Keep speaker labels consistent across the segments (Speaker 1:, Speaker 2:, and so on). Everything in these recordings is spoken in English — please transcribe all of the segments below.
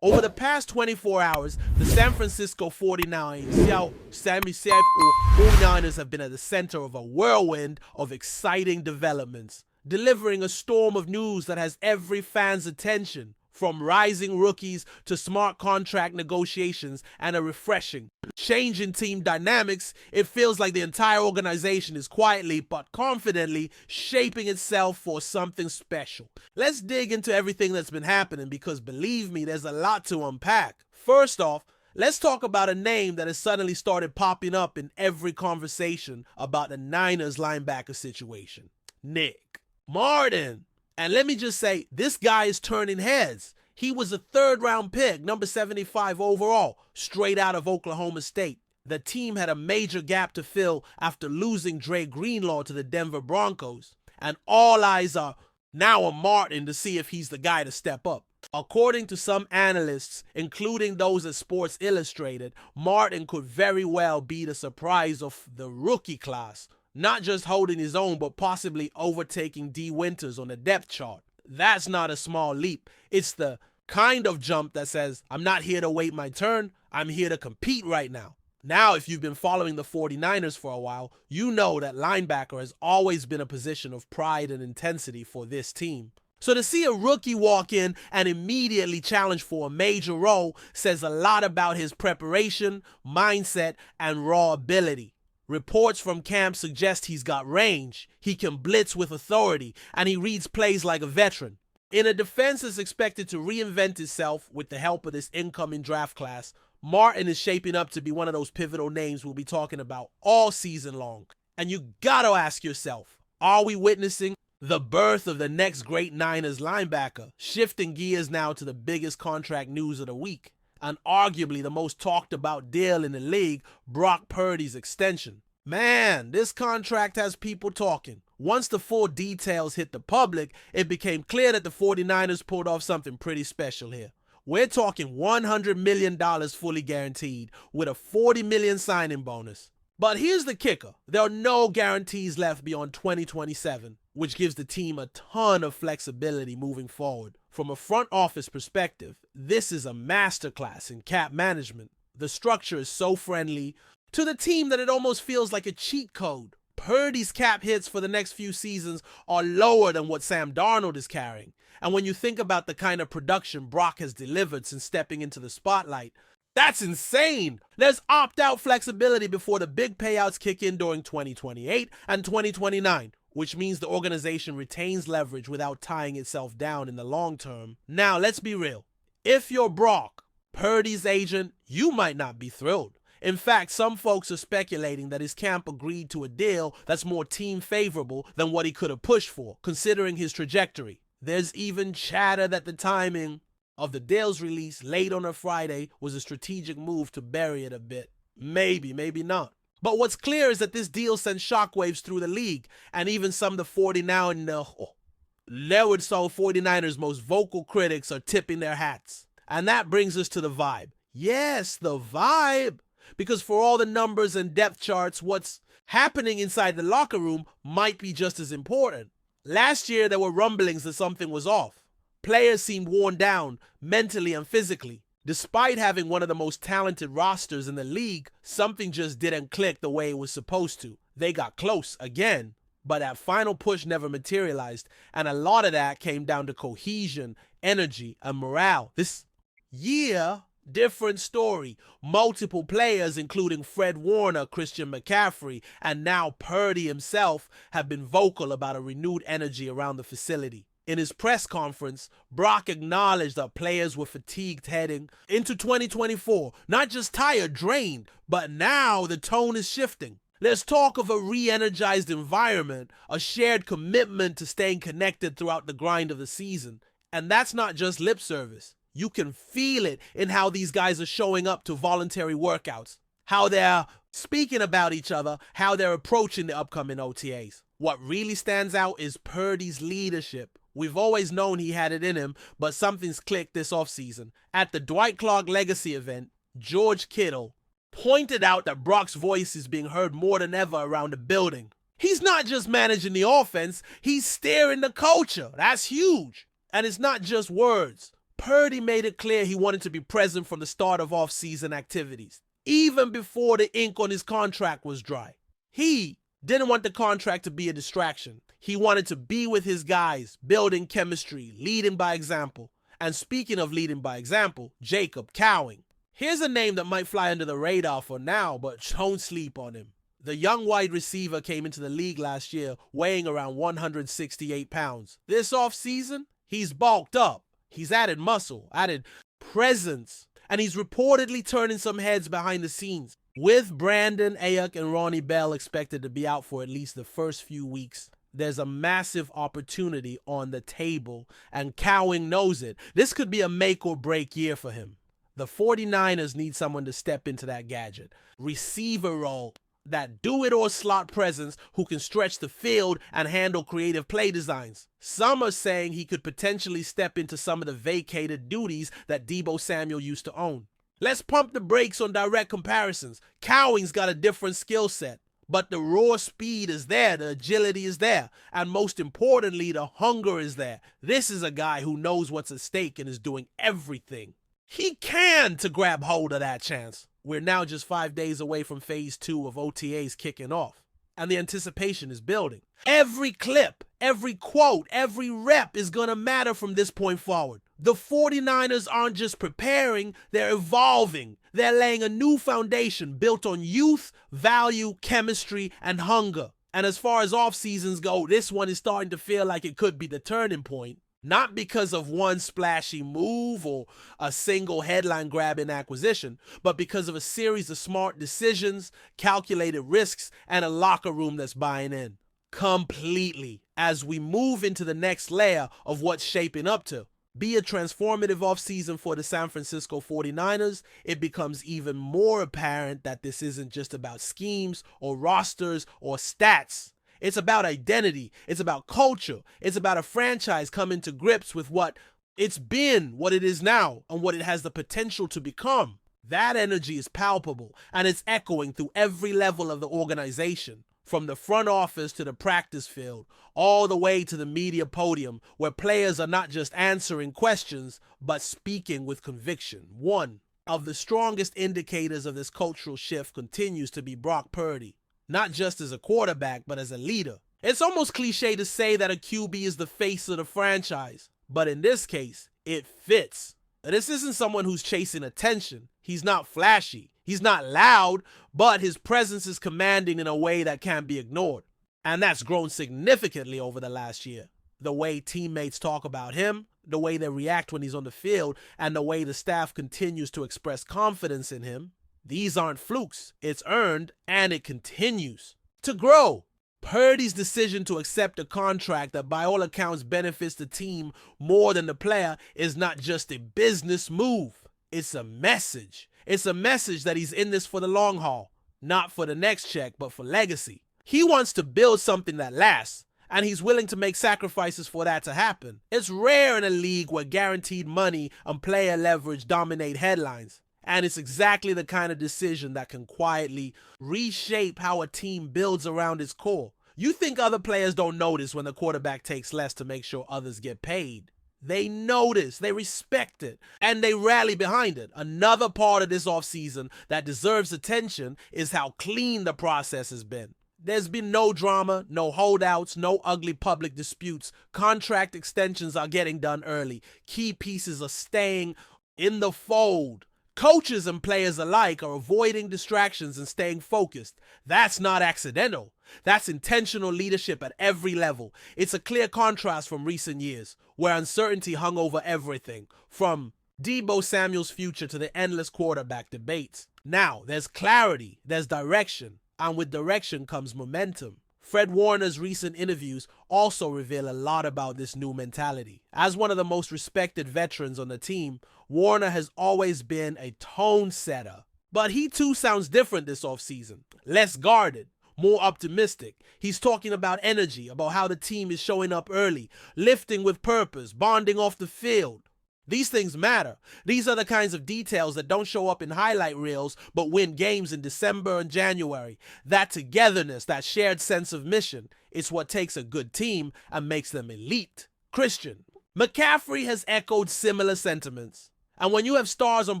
Speaker 1: Over the past 24 hours, the San Francisco 49ers, 49ers have been at the center of a whirlwind of exciting developments, delivering a storm of news that has every fan's attention, from rising rookies to smart contract negotiations and a refreshing change in team dynamics. It feels like the entire organization is quietly but confidently shaping itself for something special. Let's dig into everything that's been happening because believe me, there's a lot to unpack. First off, let's talk about a name that has suddenly started popping up in every conversation about the Niners linebacker situation. Nick Martin. And let me just say, this guy is turning heads. He was a third-round pick, number 75 overall, straight out of Oklahoma State. The team had a major gap to fill after losing Dre Greenlaw to the Denver Broncos. And all eyes are now on Martin to see if he's the guy to step up. According to some analysts, including those at Sports Illustrated, Martin could very well be the surprise of the rookie class. Not just holding his own, but possibly overtaking D. Winters on the depth chart. That's not a small leap. It's the kind of jump that says, I'm not here to wait my turn, I'm here to compete right now. Now, if you've been following the 49ers for a while, you know that linebacker has always been a position of pride and intensity for this team. So to see a rookie walk in and immediately challenge for a major role says a lot about his preparation, mindset, and raw ability. Reports from camp suggest he's got range, he can blitz with authority, and he reads plays like a veteran. In a defense that's expected to reinvent itself with the help of this incoming draft class, Martin is shaping up to be one of those pivotal names we'll be talking about all season long. And you gotta ask yourself, are we witnessing the birth of the next great Niners linebacker? Shifting gears now to the biggest contract news of the week, and arguably the most talked about deal in the league, Brock Purdy's extension. Man, this contract has people talking. Once the full details hit the public, it became clear that the 49ers pulled off something pretty special here. We're talking $100 million fully guaranteed with a $40 million signing bonus. But here's the kicker. There are no guarantees left beyond 2027, which gives the team a ton of flexibility moving forward. From a front office perspective, this is a masterclass in cap management. The structure is so friendly to the team that it almost feels like a cheat code. Purdy's cap hits for the next few seasons are lower than what Sam Darnold is carrying. And when you think about the kind of production Brock has delivered since stepping into the spotlight, that's insane. There's opt-out flexibility before the big payouts kick in during 2028 and 2029, which means the organization retains leverage without tying itself down in the long term. Now, let's be real. If you're Brock, Purdy's agent, you might not be thrilled. In fact, some folks are speculating that his camp agreed to a deal that's more team favorable than what he could have pushed for, considering his trajectory. There's even chatter that the timing of the deal's release late on a Friday was a strategic move to bury it a bit. Maybe, maybe not. But what's clear is that this deal sends shockwaves through the league, and even some of the 49ers' most vocal critics are tipping their hats. And that brings us to the vibe. Yes, the vibe. Because for all the numbers and depth charts, what's happening inside the locker room might be just as important. Last year, there were rumblings that something was off. Players seemed worn down, mentally and physically. Despite having one of the most talented rosters in the league, something just didn't click the way it was supposed to. They got close again, but that final push never materialized, and a lot of that came down to cohesion, energy, and morale. This year, different story. Multiple players, including Fred Warner, Christian McCaffrey, and now Purdy himself, have been vocal about a renewed energy around the facility. In his press conference, Brock acknowledged that players were fatigued heading into 2024. Not just tired, drained, but now the tone is shifting. There's talk of a re-energized environment, a shared commitment to staying connected throughout the grind of the season. And that's not just lip service. You can feel it in how these guys are showing up to voluntary workouts, how they're speaking about each other, how they're approaching the upcoming OTAs. What really stands out is Purdy's leadership. We've always known he had it in him, but something's clicked this offseason. At the Dwight Clark Legacy event, George Kittle pointed out that Brock's voice is being heard more than ever around the building. He's not just managing the offense, he's steering the culture. That's huge. And it's not just words. Purdy made it clear he wanted to be present from the start of off-season activities, even before the ink on his contract was dry. He didn't want the contract to be a distraction. He wanted to be with his guys, building chemistry, leading by example. And speaking of leading by example, Jacob Cowing. Here's a name that might fly under the radar for now, but don't sleep on him. The young wide receiver came into the league last year weighing around 168 pounds. This offseason, he's bulked up. He's added muscle, added presence, and he's reportedly turning some heads behind the scenes. With Brandon Ayuk and Ronnie Bell expected to be out for at least the first few weeks, there's a massive opportunity on the table, and Cowing knows it. This could be a make or break year for him. The 49ers need someone to step into that gadget. Receiver role, that do-it-all slot presence who can stretch the field and handle creative play designs. Some are saying he could potentially step into some of the vacated duties that Deebo Samuel used to own. Let's pump the brakes on direct comparisons. Cowing's got a different skill set, but the raw speed is there, the agility is there, and most importantly, the hunger is there. This is a guy who knows what's at stake and is doing everything he can to grab hold of that chance. We're now just 5 days away from phase 2 of OTAs kicking off, and the anticipation is building. Every clip, every quote, every rep is going to matter from this point forward. The 49ers aren't just preparing, they're evolving. They're laying a new foundation built on youth, value, chemistry, and hunger. And as far as off seasons go, this one is starting to feel like it could be the turning point. Not because of one splashy move or a single headline-grabbing acquisition, but because of a series of smart decisions, calculated risks, and a locker room that's buying in completely as we move into the next layer of what's shaping up to be a transformative offseason for the San Francisco 49ers. It becomes even more apparent that this isn't just about schemes or rosters or stats. It's about identity. It's about culture. It's about a franchise coming to grips with what it's been, what it is now, and what it has the potential to become. That energy is palpable, and it's echoing through every level of the organization, from the front office to the practice field, all the way to the media podium, where players are not just answering questions, but speaking with conviction. One of the strongest indicators of this cultural shift continues to be Brock Purdy. Not just as a quarterback, but as a leader. It's almost cliche to say that a QB is the face of the franchise, but in this case, it fits. This isn't someone who's chasing attention. He's not flashy. He's not loud, but his presence is commanding in a way that can't be ignored. And that's grown significantly over the last year. The way teammates talk about him, the way they react when he's on the field, and the way the staff continues to express confidence in him. These aren't flukes. It's earned, and it continues to grow. Purdy's decision to accept a contract that by all accounts benefits the team more than the player is not just a business move. It's a message. It's a message that he's in this for the long haul, not for the next check, but for legacy. He wants to build something that lasts, and he's willing to make sacrifices for that to happen. It's rare in a league where guaranteed money and player leverage dominate headlines. And it's exactly the kind of decision that can quietly reshape how a team builds around its core. You think other players don't notice when the quarterback takes less to make sure others get paid? They notice, they respect it, and they rally behind it. Another part of this offseason that deserves attention is how clean the process has been. There's been no drama, no holdouts, no ugly public disputes. Contract extensions are getting done early. Key pieces are staying in the fold. Coaches and players alike are avoiding distractions and staying focused. That's not accidental. That's intentional leadership at every level. It's a clear contrast from recent years, where uncertainty hung over everything, from Deebo Samuel's future to the endless quarterback debates. Now, there's clarity, there's direction, and with direction comes momentum. Fred Warner's recent interviews also reveal a lot about this new mentality. As one of the most respected veterans on the team, Warner has always been a tone setter. But he too sounds different this offseason. Less guarded, more optimistic. He's talking about energy, about how the team is showing up early, lifting with purpose, bonding off the field. These things matter. These are the kinds of details that don't show up in highlight reels but win games in December and January. That togetherness, that shared sense of mission, it's what takes a good team and makes them elite. Christian, McCaffrey has echoed similar sentiments. And when you have stars on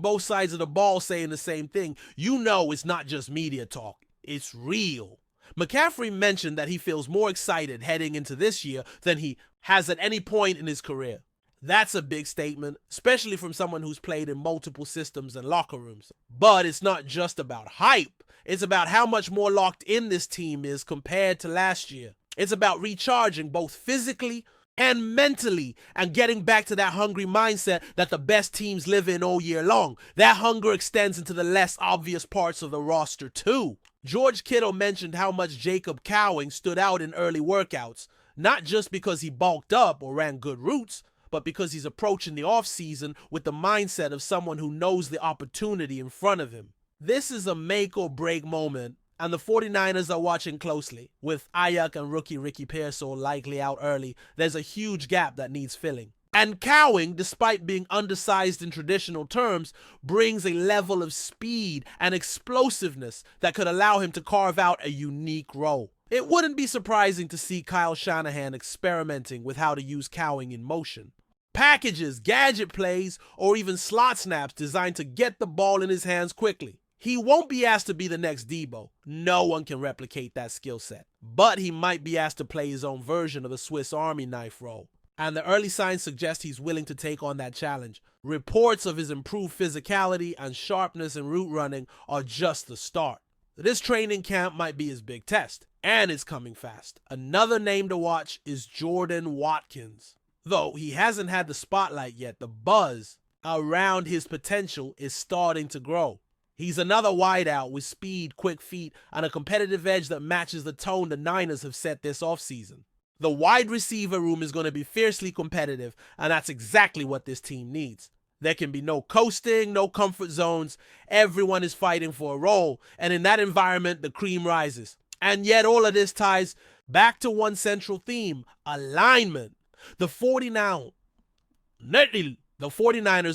Speaker 1: both sides of the ball saying the same thing, you know it's not just media talk. It's real. McCaffrey mentioned that he feels more excited heading into this year than he has at any point in his career. That's a big statement, especially from someone who's played in multiple systems and locker rooms. But it's not just about hype. It's about how much more locked in this team is compared to last year. It's about recharging both physically and mentally and getting back to that hungry mindset that the best teams live in all year long. That hunger extends into the less obvious parts of the roster too. George Kittle mentioned how much Jacob Cowing stood out in early workouts, not just because he bulked up or ran good routes, but because he's approaching the offseason with the mindset of someone who knows the opportunity in front of him. This is a make or break moment, and the 49ers are watching closely. With Ayuk and rookie Ricky Pearsall likely out early, there's a huge gap that needs filling. And Cowing, despite being undersized in traditional terms, brings a level of speed and explosiveness that could allow him to carve out a unique role. It wouldn't be surprising to see Kyle Shanahan experimenting with how to use Cowing in motion. Packages, gadget plays, or even slot snaps designed to get the ball in his hands quickly. He won't be asked to be the next Debo. No one can replicate that skill set. But he might be asked to play his own version of the Swiss Army knife role. And the early signs suggest he's willing to take on that challenge. Reports of his improved physicality and sharpness in route running are just the start. This training camp might be his big test, and it's coming fast. Another name to watch is Jordan Watkins. Though he hasn't had the spotlight yet, the buzz around his potential is starting to grow. He's another wideout with speed, quick feet, and a competitive edge that matches the tone the Niners have set this offseason. The wide receiver room is going to be fiercely competitive, and that's exactly what this team needs. There can be no coasting, no comfort zones. Everyone is fighting for a role, and in that environment, the cream rises. And yet all of this ties back to one central theme: alignment. The 49ers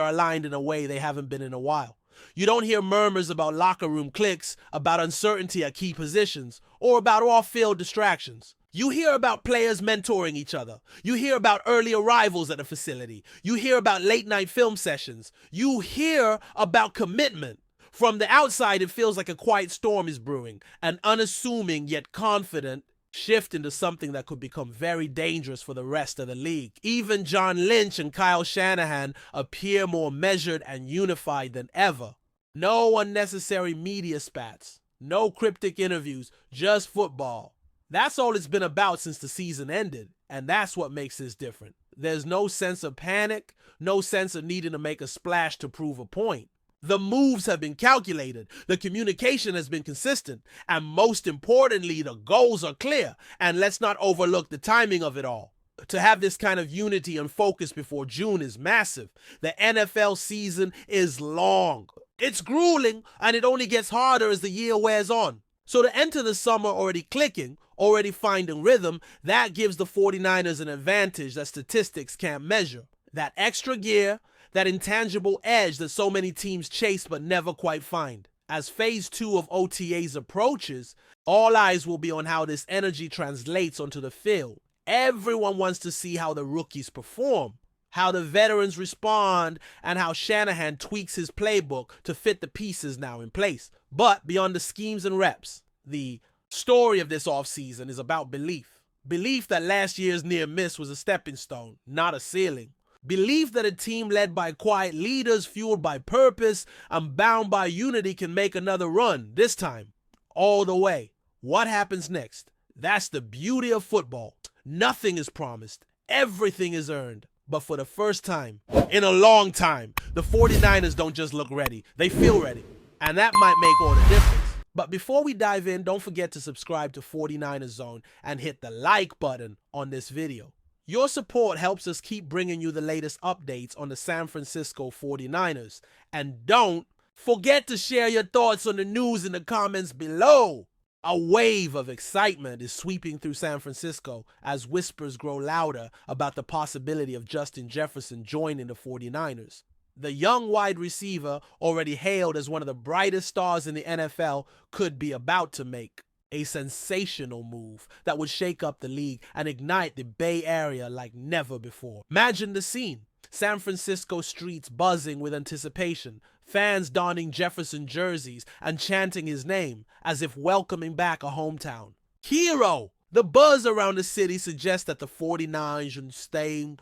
Speaker 1: are aligned in a way they haven't been in a while. You don't hear murmurs about locker room cliques, about uncertainty at key positions, or about off-field distractions. You hear about players mentoring each other. You hear about early arrivals at a facility. You hear about late-night film sessions. You hear about commitment. From the outside, it feels like a quiet storm is brewing, an unassuming yet confident shift into something that could become very dangerous for the rest of the league. Even John Lynch and Kyle Shanahan appear more measured and unified than ever. No unnecessary media spats, no cryptic interviews, just football. That's all it's been about since the season ended, and that's what makes this different. There's no sense of panic, no sense of needing to make a splash to prove a point. The moves have been calculated, the communication has been consistent, and most importantly, the goals are clear. And let's not overlook the timing of it all. To have this kind of unity and focus before June is massive. The NFL season is long. It's grueling, and it only gets harder as the year wears on. So to enter the summer already clicking, already finding rhythm, that gives the 49ers an advantage that statistics can't measure. That extra gear, that intangible edge that so many teams chase but never quite find. As phase 2 of OTAs approaches, all eyes will be on how this energy translates onto the field. Everyone wants to see how the rookies perform, how the veterans respond, and how Shanahan tweaks his playbook to fit the pieces now in place. But beyond the schemes and reps, the story of this offseason is about belief. Belief that last year's near miss was a stepping stone, not a ceiling. Belief that a team led by quiet leaders, fueled by purpose, and bound by unity can make another run, this time, all the way. What happens next? That's the beauty of football. Nothing is promised. Everything is earned. But for the first time in a long time, the 49ers don't just look ready. They feel ready. And that might make all the difference. But before we dive in, don't forget to subscribe to 49ers Zone and hit the like button on this video. Your support helps us keep bringing you the latest updates on the San Francisco 49ers. And don't forget to share your thoughts on the news in the comments below. A wave of excitement is sweeping through San Francisco as whispers grow louder about the possibility of Justin Jefferson joining the 49ers. The young wide receiver, already hailed as one of the brightest stars in the NFL, could be about to make A sensational move that would shake up the league and ignite the Bay Area like never before. Imagine the scene. San Francisco streets buzzing with anticipation, fans donning Jefferson jerseys and chanting his name as if welcoming back a hometown. Hero! The buzz around the city suggests that the 49ers and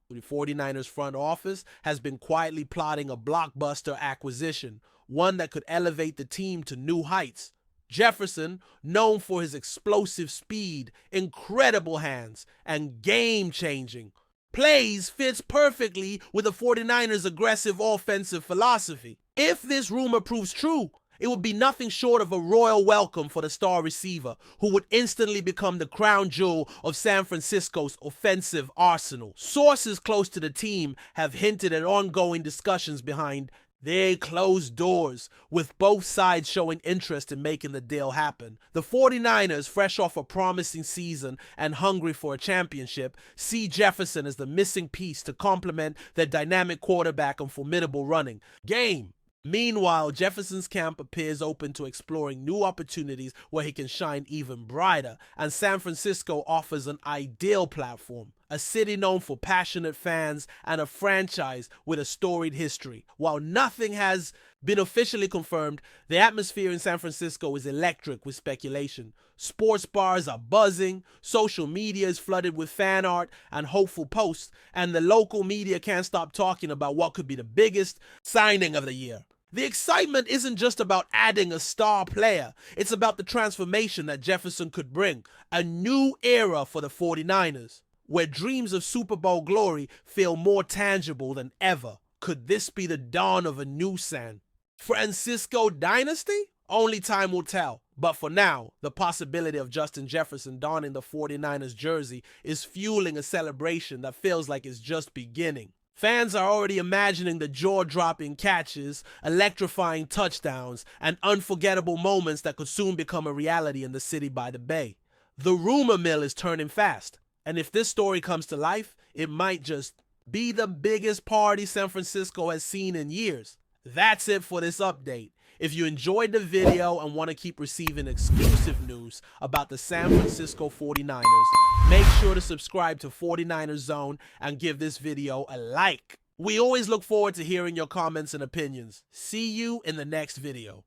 Speaker 1: the 49ers front office has been quietly plotting a blockbuster acquisition, one that could elevate the team to new heights. Jefferson, known for his explosive speed, incredible hands, and game-changing plays, fits perfectly with the 49ers' aggressive offensive philosophy. If this rumor proves true, it would be nothing short of a royal welcome for the star receiver, who would instantly become the crown jewel of San Francisco's offensive arsenal. Sources close to the team have hinted at ongoing discussions behind their closed doors, with both sides showing interest in making the deal happen. The 49ers, fresh off a promising season and hungry for a championship, see Jefferson as the missing piece to complement their dynamic quarterback and formidable running game. Meanwhile, Jefferson's camp appears open to exploring new opportunities where he can shine even brighter, and San Francisco offers an ideal platform. A city known for passionate fans and a franchise with a storied history. While nothing has been officially confirmed, the atmosphere in San Francisco is electric with speculation. Sports bars are buzzing, social media is flooded with fan art and hopeful posts, and the local media can't stop talking about what could be the biggest signing of the year. The excitement isn't just about adding a star player, it's about the transformation that Jefferson could bring. A new era for the 49ers, where dreams of Super Bowl glory feel more tangible than ever. Could this be the dawn of a new San Francisco dynasty? Only time will tell. But for now, the possibility of Justin Jefferson donning the 49ers jersey is fueling a celebration that feels like it's just beginning. Fans are already imagining the jaw-dropping catches, electrifying touchdowns, and unforgettable moments that could soon become a reality in the city by the bay. The rumor mill is turning fast, and if this story comes to life, it might just be the biggest party San Francisco has seen in years. That's it for this update. If you enjoyed the video and want to keep receiving exclusive news about the San Francisco 49ers, make sure to subscribe to 49ers Zone and give this video a like. We always look forward to hearing your comments and opinions. See you in the next video.